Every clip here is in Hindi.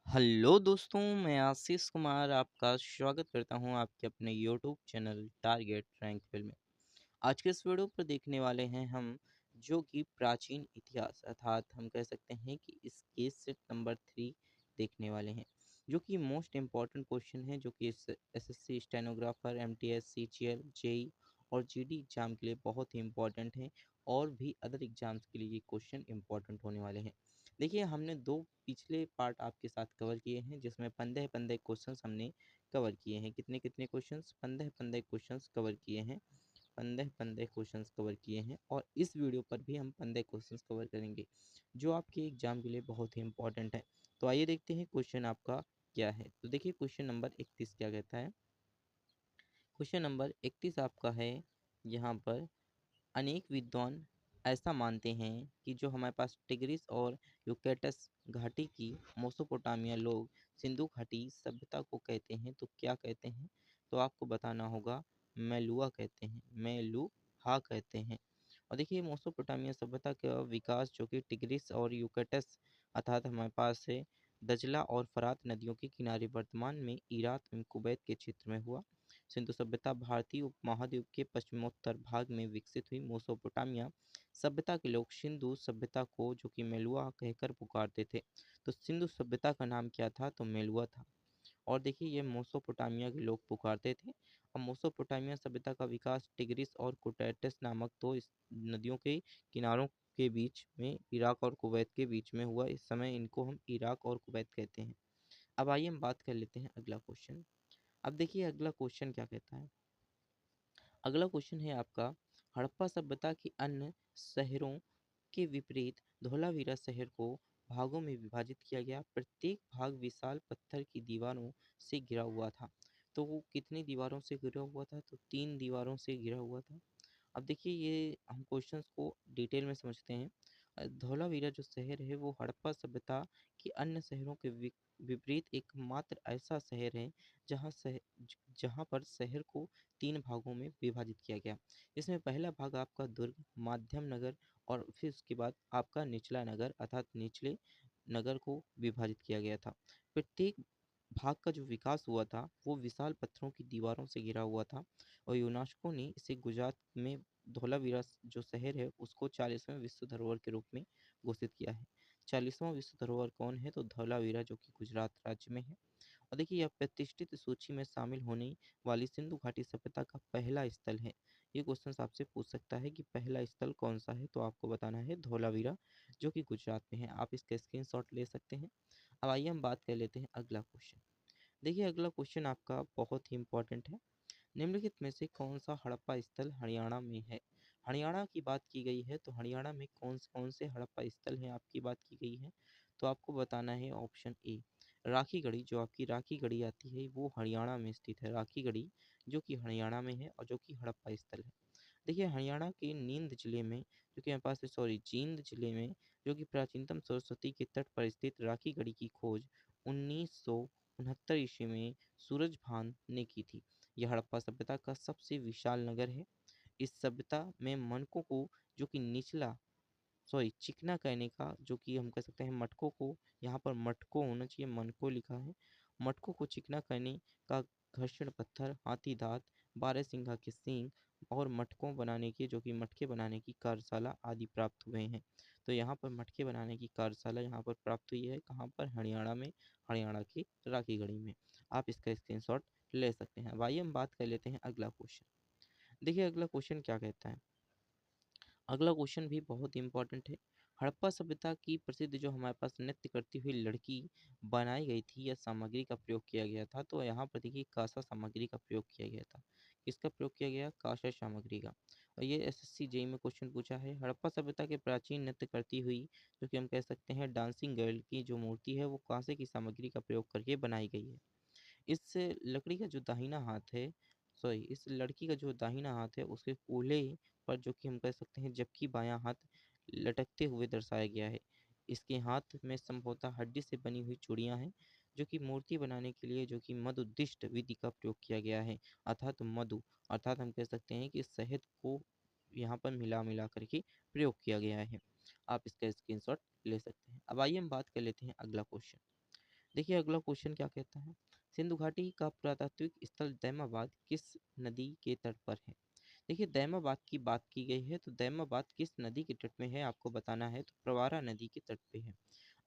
हेलो दोस्तों, मैं आशीष कुमार आपका स्वागत करता हूं आपके अपने YouTube channel target rank film में। आज के इस वीडियो पर देखने वाले हैं हम जो कि प्राचीन इतिहास अर्थात हम कह सकते हैं कि इसके सेट नंबर 3 देखने वाले हैं, जो कि मोस्ट इम्पॉर्टेंट क्वेश्चन है जो कि इस SSC stenographer, MTS, CGL, JE और जीडी एग्जाम के लिए बहुत ही इम्पोर्टेंट है और भी अदर एग्जाम्स के लिए ये क्वेश्चन इम्पोर्टेंट होने वाले हैं। देखिए, हमने दो पिछले पार्ट आपके साथ कवर किए हैं जिसमें 15 क्वेश्चंस हमने कवर किए हैं। कितने कितने क्वेश्चंस? 15 क्वेश्चंस कवर किए हैं। 15 क्वेश्चंस कवर किए हैं और इस वीडियो पर भी हम 15 क्वेश्चंस कवर करेंगे जो आपके एग्जाम के लिए बहुत ही इंपॉर्टेंट है। तो आइए देखते हैं क्वेश्चन आपका क्या है। तो देखिए, क्वेश्चन नंबर 31 क्या कहता है। क्वेश्चन नंबर 31 आपका है यहाँ पर। अनेक विद्वान ऐसा मानते हैं कि जो हमारे पास टिग्रिस और यूफ्रेटिस घाटी की मेसोपोटामिया लोग सिंधु घाटी सभ्यता को कहते हैं, तो क्या कहते हैं? तो आपको बताना होगा मेलुआ कहते हैं, मेलुहा कहते हैं। और देखिए, मेसोपोटामिया सभ्यता का विकास जो कि टिग्रिस और यूफ्रेटिस अर्थात हमारे पास है दजला और फरात नदियों के किनारे वर्तमान में इराक एवं कुवैत के क्षेत्र में हुआ। सिंधु सभ्यता भारतीय उपमहाद्वीप के पश्चिमोत्तर भाग में विकसित हुई। मेसोपोटामिया सभ्यता के लोग सिंधु सभ्यता को जो कि मेलुआ कहकर पुकारते थे। तो सिंधु सभ्यता का नाम क्या था? तो मेलुआ था। और देखिए, ये मेसोपोटामिया के लोग पुकारते थे। अब मेसोपोटामिया सभ्यता का विकास टिग्रिस और यूफ्रेटिस नामक दो इस नदियों के किनारों के बीच में इराक और कुवैत के बीच में हुआ। इस समय इनको हम इराक और कुवैत कहते हैं। अब आइए हम बात कर लेते हैं अगला क्वेश्चन। अब देखिए, अगला क्वेश्चन क्या कहता है। अगला क्वेश्चन है आपका, हड़प्पा सभ्यता के अन्य शहरों के विपरीत धोलावीरा शहर को भागों में विभाजित किया गया। प्रत्येक भाग विशाल पत्थर की दीवारों से घिरा हुआ था। तो वो कितनी दीवारों से घिरा हुआ था? तो 3 दीवारों से घिरा हुआ था। अब देखिए, ये हम क्वेश्चंस को डिटेल में समझते हैं। धौलावीरा जो शहर है वो हड़प्पा सभ्यता के अन्य शहरों के विपरीत एकमात्र ऐसा शहर है जहाँ पर शहर को 3 भागों में विभाजित किया गया। इसमें पहला भाग आपका दुर्ग, माध्यम नगर और फिर उसके बाद आपका निचला नगर अर्थात निचले नगर को विभाजित किया गया था। प्रत्येक भाग का जो विकास हुआ था वो विशाल पत्थरों की दीवारों से घिरा हुआ था और यूनेस्को ने इसे गुजरात में धोलावीरा जो शहर है उसको 40वें विश्व धरोहर के रूप में घोषित किया है। 40वां विश्व धरोहर कौन है? तो धौलावीरा जो कि गुजरात राज्य में है। और देखिए, यह प्रतिष्ठित सूची में शामिल होने वाली सिंधु घाटी सभ्यता का पहला स्थल है। ये क्वेश्चन आपसे पूछ सकता है कि पहला स्थल कौन सा है, तो आपको बताना है धौलावीरा जो कि गुजरात में है। आप इसका स्क्रीनशॉट ले सकते हैं। अब आइए हम बात कर लेते हैं अगला क्वेश्चन। देखिए, अगला क्वेश्चन आपका बहुत ही इंपॉर्टेंट है। निम्नलिखित में से कौन सा हड़प्पा स्थल हरियाणा में है? हरियाणा की बात की गई है तो हरियाणा में कौन से हड़प्पा स्थल हैं आपकी बात की गई है। तो आपको बताना है ऑप्शन ए, राखी गढ़ी। जो आपकी राखी गढ़ी आती है वो हरियाणा में स्थित है। राखी गढ़ी जो कि हरियाणा में है और जो कि हड़प्पा स्थल है। देखिए, हरियाणा के नींद जिले में जो कि हमारे पास है, सॉरी जींद जिले में जो कि प्राचीनतम सरस्वती के तट पर स्थित राखी गढ़ी की खोज 1969 ईस्वी में सूरजभान ने की थी। यह हड़प्पा सभ्यता का सबसे विशाल नगर है। इस सभ्यता में मनकों को जो कि निचला सॉरी चिकना कहने का जो कि हम कह सकते हैं मटकों को, यहाँ पर मटको होना चाहिए, मनको लिखा है। मटकों को चिकना कहने का घर्षण पत्थर, हाथी दांत, बारहसिंघा के सींग और मटकों बनाने के जो कि मटके बनाने की कार्यशाला आदि प्राप्त हुए हैं। तो यहाँ पर मटके बनाने की कार्यशाला यहाँ पर प्राप्त हुई है। कहाँ पर? हरियाणा में, हरियाणा की राखीगढ़ी में। आप इसका स्क्रीनशॉट ले सकते हैं। अब आइए हम बात कर लेते हैं अगला क्वेश्चन। देखिए, अगला क्वेश्चन क्या कहता है। अगला क्वेश्चन भी बहुत इंपॉर्टेंट है। हड़प्पा सभ्यता की प्रसिद्ध जो हमारे पास नृत्य करती हुई लड़की बनाई गई थी या सामग्री का प्रयोग किया गया था, तो यहाँ पर देखिए कांसा सामग्री का प्रयोग किया गया था। किसका प्रयोग किया गया? कांसा सामग्री का। और ये एसएससी जेई में क्वेश्चन पूछा है। हड़प्पा सभ्यता के प्राचीन नृत्य करती हुई जो कि हम कह सकते हैं डांसिंग गर्ल की जो मूर्ति है वो कांसे की सामग्री का प्रयोग करके बनाई गई है। इस लकड़ी का जो दाहिना हाथ है, सॉरी इस लड़की का जो दाहिना हाथ है उसके कूल्हे पर जो कि हम कह सकते हैं जबकि बायां हाथ लटकते हुए दर्शाया गया है। इसके हाथ में संभवतः हड्डी से बनी हुई चूड़ियां हैं जो कि मूर्ति बनाने के लिए जो कि मधुदिष्ट विधि का प्रयोग किया गया है। अर्थात मधु, अर्थात हम कह सकते हैं कि शहद को यहाँ पर मिला मिला करके प्रयोग किया गया है। आप इसका स्क्रीनशॉट ले सकते हैं। अब आइए हम बात कर लेते हैं अगला क्वेश्चन। देखिए अगला क्वेश्चन क्या कहता है, सिंधु घाटी का पुरातात्विक स्थल दैमाबाद किस नदी के तट पर है। देखिए दैमाबाद की बात की गई है तो दैमाबाद किस नदी के तट में है आपको बताना है, तो प्रवारा नदी के तट पे है।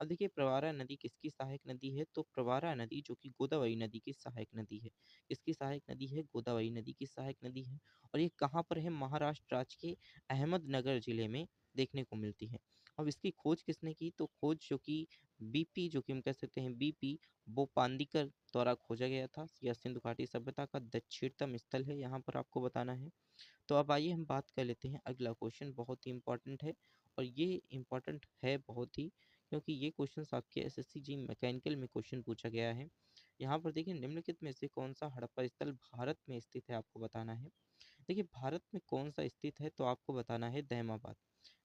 अब देखिए प्रवारा नदी किसकी सहायक नदी है, तो प्रवारा नदी जो कि गोदावरी नदी की सहायक नदी है। किसकी सहायक नदी है, गोदावरी नदी की सहायक नदी है। और ये कहाँ पर है, महाराष्ट्र राज्य के अहमदनगर जिले में देखने को मिलती है। अब इसकी खोज किसने की, तो खोज जो कि बीपी जो कि हम कह सकते हैं बीपी बोपांदीकर द्वारा खोजा गया था। यह सिंधु घाटी सभ्यता का दक्षिणतम स्थल है, यहाँ पर आपको बताना है। तो अब आइए हम बात कर लेते हैं, अगला क्वेश्चन बहुत ही इंपॉर्टेंट है। और ये इंपॉर्टेंट है बहुत ही, क्योंकि ये क्वेश्चन आपके एसएससी जी मैकेनिकल में क्वेश्चन पूछा गया है। यहाँ पर देखिए निम्नलिखित में से कौन सा हड़प्पा स्थल भारत में स्थित है आपको बताना है। देखिए भारत में कौन सा स्थित है, तो आपको बताना है दैमाबाद।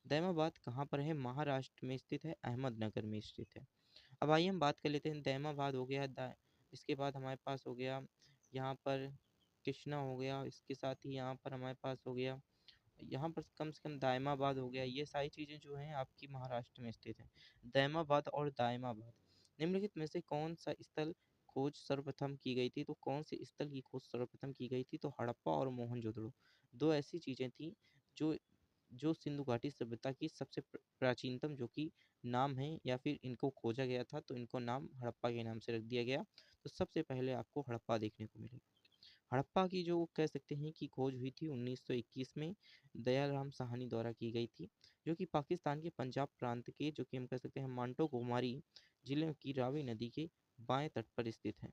दैमाबाद कहाँ पर है, महाराष्ट्र में स्थित है, अहमदनगर में स्थित है। अब आइए हम बात कर लेते हैं, दैमाबाद हो गया इसके बाद हमारे पास हो गया यहाँ पर कृष्णा हो गया, इसके साथ ही यहाँ पर हमारे पास हो गया, यहाँ पर कम से कम दायमाबाद हो गया। ये सारी चीज़ें जो हैं आपकी महाराष्ट्र में स्थित हैं, दैमाबाद और दायमाबाद। निम्नलिखित में से कौन सा स्थल खोज सर्वप्रथम की गई थी, तो कौन से स्थल की खोज सर्वप्रथम की गई थी, तो हड़प्पा और मोहनजोदड़ो। दो ऐसी चीज़ें थी जो जो सिंधु घाटी सभ्यता की सबसे प्राचीनतम जो कि नाम है, या फिर इनको खोजा गया था तो इनको नाम हड़प्पा के नाम से रख दिया गया। तो सबसे पहले आपको हड़प्पा देखने को मिलेगा। हड़प्पा की जो कह सकते हैं कि खोज हुई थी 1921 में दयाल साहनी द्वारा की गई थी, जो कि पाकिस्तान के पंजाब प्रांत के जो कि हम कह सकते हैं मांटो कुमारी जिले की रावी नदी के बाएं तट पर स्थित है।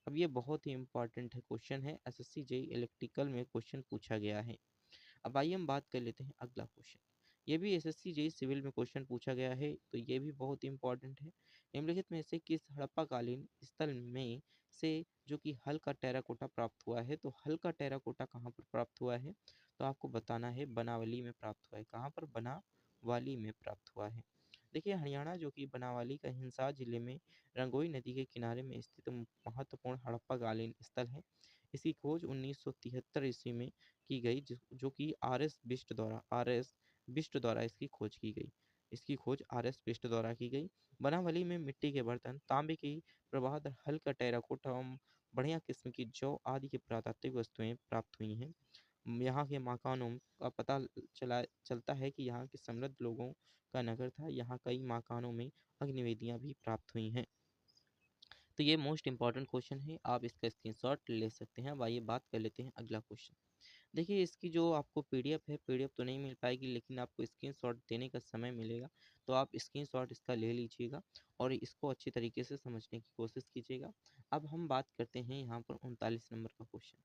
अब ये बहुत ही इंपॉर्टेंट है क्वेश्चन है, एसएससी जेई इलेक्ट्रिकल में क्वेश्चन पूछा गया है। अब आइए हम बात कर लेते हैं अगला क्वेश्चन। ये भी एसएससी जेई सिविल में क्वेश्चन पूछा गया है, तो ये भी बहुत इंपॉर्टेंट है। निम्नलिखित में से किस हड़प्पाकालीन स्थल में से जो कि हल्का टेराकोटा प्राप्त हुआ है, तो हल्का टेराकोटा कहाँ पर प्राप्त हुआ है, तो आपको बताना है बनावली में प्राप्त हुआ है। कहाँ पर, बनावाली में प्राप्त हुआ है। देखिए हरियाणा जो कि बनावाली का हिसार जिले में रंगोई नदी के किनारे में स्थित महत्वपूर्ण हड़प्पाकालीन स्थल है। इसकी खोज 1973 ईस्वी में की गई, जो कि आर एस बिष्ट द्वारा इसकी खोज की गई। इसकी खोज आर एस बिष्ट द्वारा की गई। बनावली में मिट्टी के बर्तन, तांबे की प्रवाह हल्का टेराकोटा एवं बढ़िया किस्म की जौ आदि की पुरातात्विक वस्तुएं प्राप्त हुई हैं। यहाँ के मकानों का पता चलता है कि यहाँ के समृद्ध लोगों का नगर था। यहाँ कई मकानों में अग्निवेदियाँ भी प्राप्त हुई हैं। तो ये मोस्ट इंपॉर्टेंट क्वेश्चन है, आप इसका स्क्रीनशॉट ले सकते हैं। अब आइए बात कर लेते हैं अगला क्वेश्चन। देखिए इसकी जो आपको पीडीएफ है, पीडीएफ तो नहीं मिल पाएगी, लेकिन आपको स्क्रीनशॉट देने का समय मिलेगा, तो आप स्क्रीनशॉट इसका ले लीजिएगा और इसको अच्छी तरीके से समझने की कोशिश कीजिएगा। अब हम बात करते हैं यहाँ पर 39 नंबर का क्वेश्चन।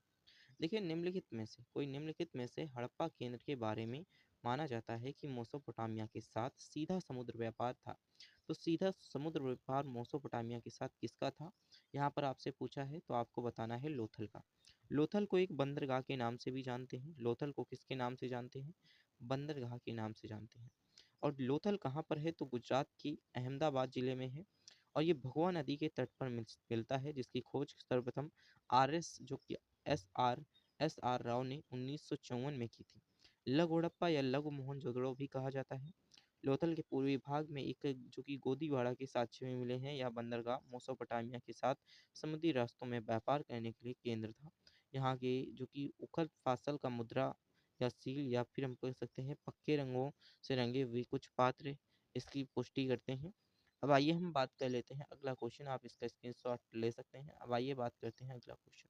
देखिए निम्नलिखित में से हड़प्पा केंद्र के बारे में माना जाता है कि मेसोपोटामिया के साथ सीधा समुद्र व्यापार था। तो सीधा समुद्र व्यापार मेसोपोटामिया के साथ किसका था, यहाँ पर आपसे पूछा है, तो आपको बताना है लोथल का। लोथल को एक बंदरगाह के नाम से भी जानते हैं। लोथल को किसके नाम से जानते हैं, बंदरगाह के नाम से जानते हैं। और लोथल कहाँ पर है, तो गुजरात की अहमदाबाद जिले में है। और ये भगवा नदी के तट पर मिलता है, जिसकी खोज सर्वप्रथम जो कि एस आर राव ने 1954 में की थी। लघु हड़प्पा या लघु मोहनजोदड़ो भी कहा जाता है। लोथल के पूर्वी भाग में एक जो कि गोदीवाड़ा के साक्ष्य में मिले हैं, यह बंदरगाह मेसोपोटामिया के साथ समुद्री रास्तों में व्यापार करने के लिए केंद्र था। यहाँ के जो कि उखल फासल का मुद्रा या सील, या फिर हम कह सकते हैं पक्के रंगों से रंगे हुए कुछ पात्र इसकी पुष्टि करते हैं। अब आइए हम बात कर लेते हैं अगला क्वेश्चन, आप इसका स्क्रीनशॉट ले सकते हैं। अब आइए बात करते हैं अगला क्वेश्चन।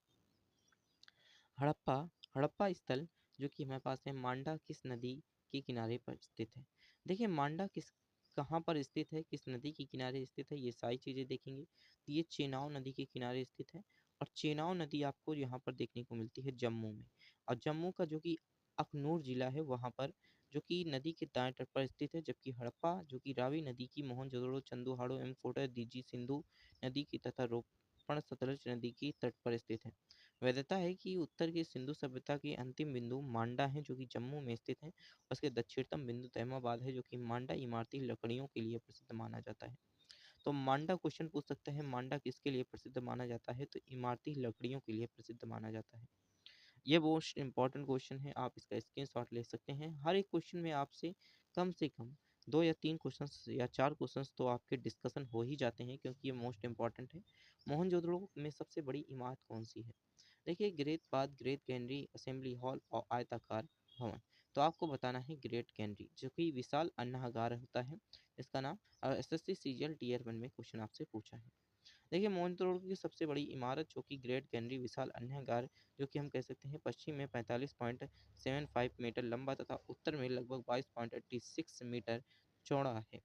हड़प्पा हड़प्पा स्थल जो कि हमारे पास है, मांडा किस नदी के किनारे पर स्थित है। देखिए मांडा कहाँ पर स्थित है, किस नदी के किनारे स्थित है, ये सारी चीज़ें देखेंगे। तो ये चेनाब नदी के किनारे स्थित है। और चेनाब नदी आपको यहाँ पर देखने को मिलती है जम्मू में। और जम्मू का जो कि अखनूर जिला है वहाँ पर जो कि नदी के दाएं तट पर स्थित है। जबकि हड़प्पा जो कि रावी नदी की, मोहनजोदड़ो, चंदूहाड़ो एवं कोटा दीजी सिंधु नदी की तथा रोपण सतलज नदी की तट पर स्थित है। वैधता है कि उत्तर की सिंधु सभ्यता के अंतिम बिंदु मांडा है, जो कि जम्मू में स्थित है। उसके दक्षिणतम बिंदु तैमाबाद है, जो कि मांडा इमारती लकड़ियों के लिए प्रसिद्ध माना जाता है। तो मांडा क्वेश्चन पूछ सकते हैं, मांडा किसके लिए प्रसिद्ध माना जाता है, तो इमारती लकड़ियों के लिए प्रसिद्ध माना जाता है। ये मोस्ट इंपॉर्टेंट क्वेश्चन है, आप इसका स्क्रीनशॉट ले सकते हैं। हर एक क्वेश्चन में आपसे कम 2 या 3 क्वेश्चंस या 4 क्वेश्चंस तो आपके डिस्कशन हो ही जाते हैं, क्योंकि ये मोस्ट इम्पॉर्टेंट है। मोहनजोदड़ो में सबसे बड़ी इमारत कौन-सी है? देखिए, ग्रेट कैनरी, असेंबली हॉल और आयताकार भवन। तो आपको बताना है ग्रेट कैनरी, जो कि विशाल अन्नागार होता है। इसका नाम एसएससी सीजीएल टियर 1 में क्वेश्चन आपसे पूछा है। देखिए, मोहनजोदड़ो की सबसे बड़ी इमारत जो कि ग्रेट कैनरी विशाल अन्नागार, जो कि हम कह सकते हैं पश्चिम में 45.75 मीटर लंबा तथा उत्तर में लगभग 22.86 मीटर चौड़ा है।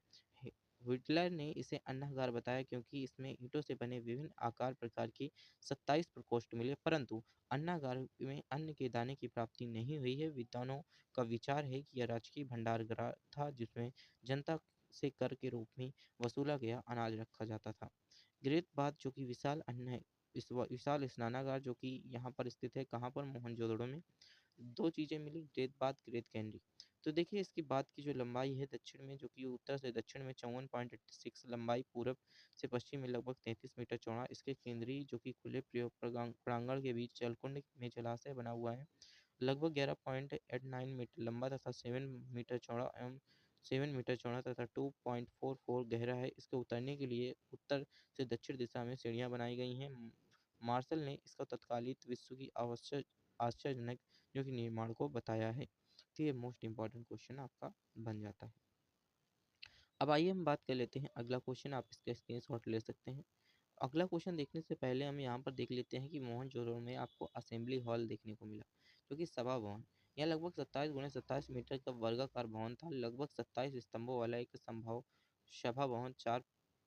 हिटलर ने इसे अन्नागार बताया क्योंकि इसमें ईंटों से बने विभिन्न आकार प्रकार के 27 प्रकोष्ठ मिले, परंतु अन्नागार में अन्न के दाने की प्राप्ति नहीं हुई है। विद्वानों का विचार है कि यह राजकीय भंडारगृह था, जिसमें जनता से कर के रूप में वसूला गया अनाज रखा जाता था। ग्रेट बाथ जो कि विशाल अन्न है, विशाल स्नानागार जो कि यहाँ पर स्थित है, कहाँ पर? मोहनजोदड़ो में। 2 चीज़ें मिली, ग्रेट बाथ, ग्रेट कैनरी। तो देखिए, इसकी बात की जो लंबाई है दक्षिण में, जो कि उत्तर से दक्षिण में 54.86 लंबाई, पूरब से पश्चिम में लगभग 33 मीटर चौड़ा। इसके केंद्रीय जो कि खुले प्रयोग प्रांगण के बीच जलकुंड में जलाशय बना हुआ है, लगभग 11.89 मीटर लंबा तथा 7 मीटर चौड़ा तथा 2.44 गहरा है। इसके उतरने के लिए उत्तर से दक्षिण दिशा में सीढ़ियां बनाई गई हैं। मार्शल ने इसका तत्कालीन विश्व की आवश्यक आश्चर्यजनक जो कि निर्माण को बताया है। तो ये मोस्ट इंपॉर्टेंट क्वेश्चन आपका बन जाता है। अब आइए हम बात कर लेते हैं अगला क्वेश्चन, आप इसका स्क्रीनशॉट ले सकते हैं। अगला क्वेश्चन देखने से पहले हम यहाँ पर देख लेते हैं कि मोहनजोदड़ो में आपको असेंबली हॉल देखने को मिला, जो कि सभा भवन। यह लगभग 27 × 27 मीटर का वर्गाकार भवन था। लगभग 27 स्तंभों वाला एक संभव सभा भवन, 4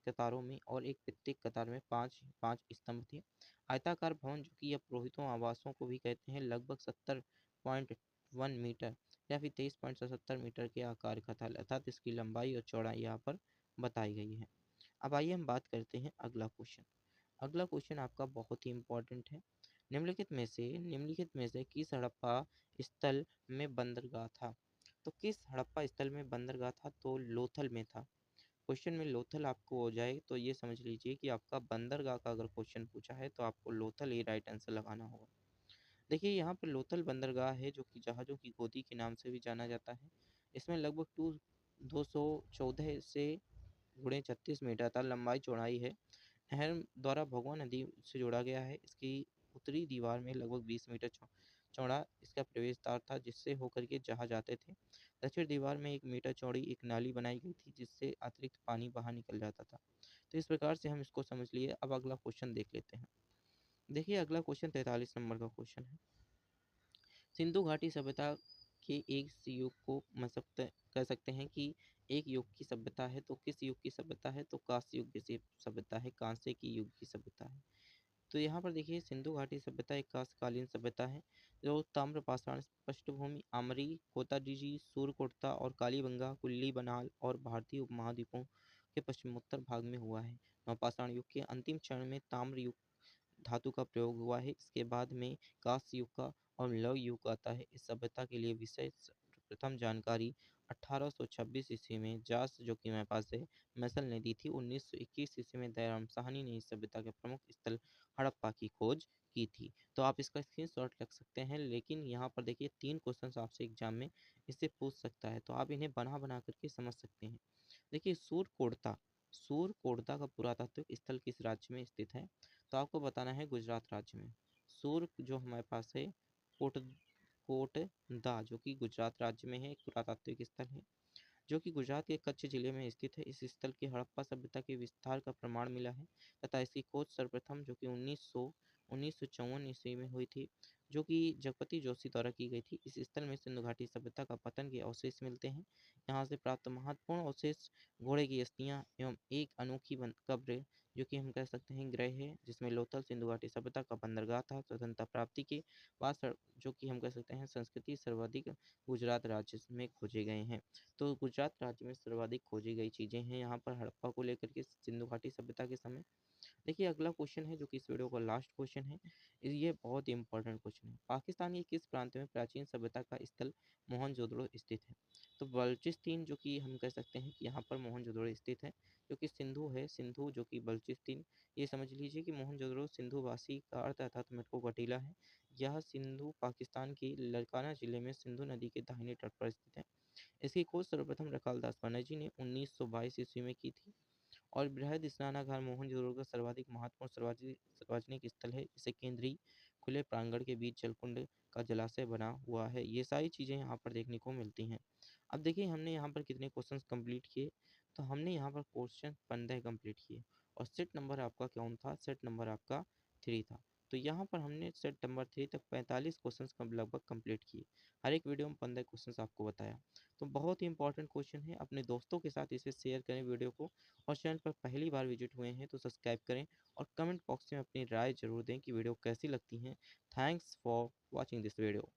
कतारों में और एक प्रत्येक कतार में 5 5 स्तंभ थे। आयताकार भवन, जो कि यह पुरोहितों आवासों को भी कहते हैं, लगभग 70.1 मीटर या फिर 23.77 मीटर के आकार का था, अर्थात इसकी लंबाई और चौड़ाई यहाँ पर बताई गई है। अब आइए हम बात करते हैं अगला क्वेश्चन। अगला क्वेश्चन आपका बहुत ही इम्पोर्टेंट है। निम्नलिखित में से किस हड़प्पा स्थल में बंदरगाह था? तो किस हड़प्पा स्थल में बंदरगाह था? तो लोथल में था। क्वेश्चन में लोथल आपको हो जाए तो ये समझ लीजिए कि आपका बंदरगाह का अगर क्वेश्चन पूछा है तो आपको लोथल ही राइट आंसर लगाना होगा। देखिए, यहाँ पर लोथल बंदरगाह है, जो कि जहाज़ों की गोदी के नाम से भी जाना जाता है। इसमें लगभग 214 से गुणे 36 मीटर तक लंबाई चौड़ाई है। नहर द्वारा भगवा नदी से जोड़ा गया है। इसकी उत्तरी दीवार में लगभग 20 मीटर चौड़ा इसका प्रवेश द्वार था, जिससे होकर के जहाज आते थे। दक्षिण दीवार में 1 मीटर चौड़ी एक नाली बनाई गई थी, जिससे अतिरिक्त पानी बाहर निकल जाता था। तो इस प्रकार से हम इसको समझ लिए। अब अगला क्वेश्चन देख लेते हैं। देखिए, अगला क्वेश्चन 43 नंबर का क्वेश्चन है। सिंधु घाटी सभ्यता के एक युग को कह सकते हैं कि एक युग की सभ्यता है, तो किस युग की सभ्यता है? तो कांस्य युग की सभ्यता है, कांस्य की युग की सभ्यता है। तो यहाँ पर देखिए, सिंधु घाटी सभ्यता एक कांस्यकालीन सभ्यता है, जो ताम्र पाषाण पृष्ठभूमि, आमरी, कोताजीजी, सूरकोटता और कालीबंगा, कुल्ली बनाल और भारतीय उपमहाद्वीपों के पश्चिमोत्तर भाग में हुआ है। नवपाषाण युग के अंतिम चरण में ताम्र युग धातु का प्रयोग हुआ है। इसके बाद में कांस्य युग का और लौह युग आता है। इस सभ्यता के लिए विषय प्रथम जानकारी 1826 ईस्वी में जास, जो कि मेरे पास है, मैसल ने दी थी। 1921 ईस्वी में दयाराम साहनी ने इस सभ्यता के प्रमुख स्थल हड़प्पा की खोज की थी। तो आप इसका स्क्रीनशॉट रख सकते हैं, लेकिन यहाँ पर देखिए 3 क्वेश्चंस आपसे एग्जाम में इससे पूछ सकता है, तो आप इन्हें बना बना करके समझ सकते हैं। देखिए, सूरकोटता का पुरातात्विक स्थल किस राज्य में स्थित है? तो आपको बताना है गुजरात राज्य में। सूर जो हमारे पास है, कोट कोटदा, जो कि गुजरात राज्य में है, एक पुरातात्विक स्थल है, जो कि गुजरात के कच्छ जिले में स्थित है। इस स्थल के हड़प्पा सभ्यता के विस्तार का प्रमाण मिला है तथा इसकी खोज सर्वप्रथम जो कि 1954 ईस्वी में हुई थी, जो कि जगपति जोशी द्वारा की गई थी। इस स्थल में सिंधु घाटी सभ्यता का पतन के अवशेष मिलते हैं। यहाँ से प्राप्त महत्वपूर्ण अवशेष घोड़े की अस्थियाँ एवं एक अनोखी कब्र, जो कि हम कह सकते हैं ग्रह है, जिसमें लोथल सिंधु घाटी सभ्यता का बंदरगाह था। स्वतंत्रता प्राप्ति के बाद जो कि हम कह सकते हैं संस्कृति सर्वाधिक गुजरात राज्य में खोजे गए हैं। तो गुजरात राज्य में सर्वाधिक खोजी गई चीज़ें हैं यहाँ पर हड़प्पा को लेकर के, सिंधु घाटी सभ्यता के समय। देखिए, अगला क्वेश्चन है, जो कि इस वीडियो का लास्ट क्वेश्चन है। ये बहुत ही इंपॉर्टेंट क्वेश्चन है। पाकिस्तान के किस प्रांत में प्राचीन सभ्यता का स्थल मोहनजोदड़ो स्थित है? तो बल्चिस्तीन, जो कि हम कह सकते हैं कि यहाँ पर मोहनजोदड़ो स्थित है, जो कि सिंधु है, सिंधु जो कि बल्चिस्तीन। ये समझ लीजिए कि मोहनजोदड़ो सिंधुवासी का अर्थ अर्थात मेटको कटीला है। यह सिंधु पाकिस्तान की लड़काना जिले में सिंधु नदी के दाहिने तट पर स्थित है। इसकी खोज सर्वप्रथम रखालदास बनर्जी ने 1922 ईस्वी में की थी। और बृहद स्नानागार मोहनजोदड़ो का सर्वाधिक महत्वपूर्ण सार्वजनिक स्थल है। इसे केंद्रीय खुले प्रांगण के बीच जलकुंड का जलाशय बना हुआ है। ये सारी चीज़ें यहाँ पर देखने को मिलती हैं। अब देखिए हमने यहाँ पर कितने क्वेश्चंस कंप्लीट किए। तो हमने यहाँ पर क्वेश्चन 15 कंप्लीट किए और सेट नंबर आपका कौन था? सेट नंबर आपका 3 था। तो यहाँ पर हमने सेट नंबर 3 तक 45 क्वेश्चंस लगभग कंप्लीट किए। हर एक वीडियो में 15 क्वेश्चंस आपको बताया। तो बहुत ही इंपॉर्टेंट क्वेश्चन है। अपने दोस्तों के साथ इसे शेयर करें वीडियो को, और चैनल पर पहली बार विजिट हुए हैं तो सब्सक्राइब करें और कमेंट बॉक्स में अपनी राय जरूर दें कि वीडियो कैसी लगती हैं। Thanks for watching this video.